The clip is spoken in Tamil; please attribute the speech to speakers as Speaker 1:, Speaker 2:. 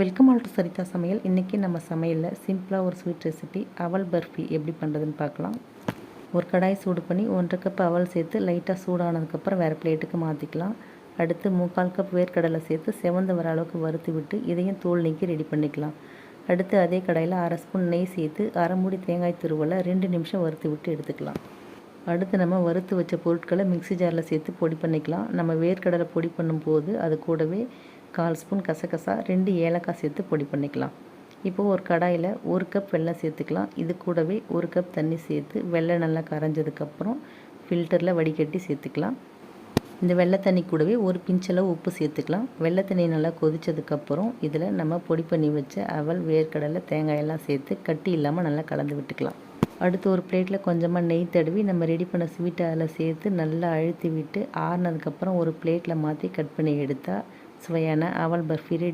Speaker 1: வெல்கம் ஆல் டு சரிதா சமையல். இன்றைக்கி நம்ம சமையலில் சிம்பிளாக ஒரு ஸ்வீட் ரெசிபி அவல் பர்ஃபி எப்படி பண்ணுறதுன்னு பார்க்கலாம். ஒரு கடாய் சூடு பண்ணி 1.5 கப் அவல் சேர்த்து லைட்டாக சூடானதுக்கப்புறம் வேறு பிளேட்டுக்கு மாற்றிக்கலாம். அடுத்து 3/4 கப் வேர்க்கடலை சேர்த்து செவந்து வர அளவுக்கு வறுத்து விட்டு இதையும் தோல் நீக்கி ரெடி பண்ணிக்கலாம். அடுத்து அதே கடாயில் 1/2 ஸ்பூன் நெய் சேர்த்து அரை மூடி தேங்காய் துருவலை 2 நிமிஷம் வறுத்து விட்டு எடுத்துக்கலாம். அடுத்து நம்ம வறுத்து வச்ச பொருட்களை மிக்ஸி ஜாரில் சேர்த்து பொடி பண்ணிக்கலாம். நம்ம வேர்க்கடலை பொடி பண்ணும்போது அது கூடவே 1/4 ஸ்பூன் கசகசா 2 ஏலக்காய் சேர்த்து பொடி பண்ணிக்கலாம். இப்போது ஒரு கடாயில் 1 கப் வெல்லம் சேர்த்துக்கலாம். இது கூடவே 1 கப் தண்ணி சேர்த்து வெல்லம் நல்லா கரைஞ்சதுக்கப்புறம் ஃபில்டரில் வடிகட்டி சேர்த்துக்கலாம். இந்த வெள்ளை தண்ணி கூடவே ஒரு பிஞ்சளவு உப்பு சேர்த்துக்கலாம். வெள்ளை தண்ணி நல்லா கொதித்ததுக்கப்புறம் இதில் நம்ம பொடி பண்ணி வச்ச அவல், வேர்க்கடலை, தேங்காயெல்லாம் சேர்த்து கட்டி இல்லாமல் நல்லா கலந்து விட்டுக்கலாம். அடுத்து ஒரு பிளேட்டில் கொஞ்சமாக நெய் தடவி நம்ம ரெடி பண்ண ஸ்வீட்டை அதில் சேர்த்து நல்லா அழுத்தி விட்டு ஆறுனதுக்கப்புறம் ஒரு பிளேட்டில் மாற்றி கட் பண்ணி எடுத்தால் சுவையான அவல் பர்ஃபி ரெடி.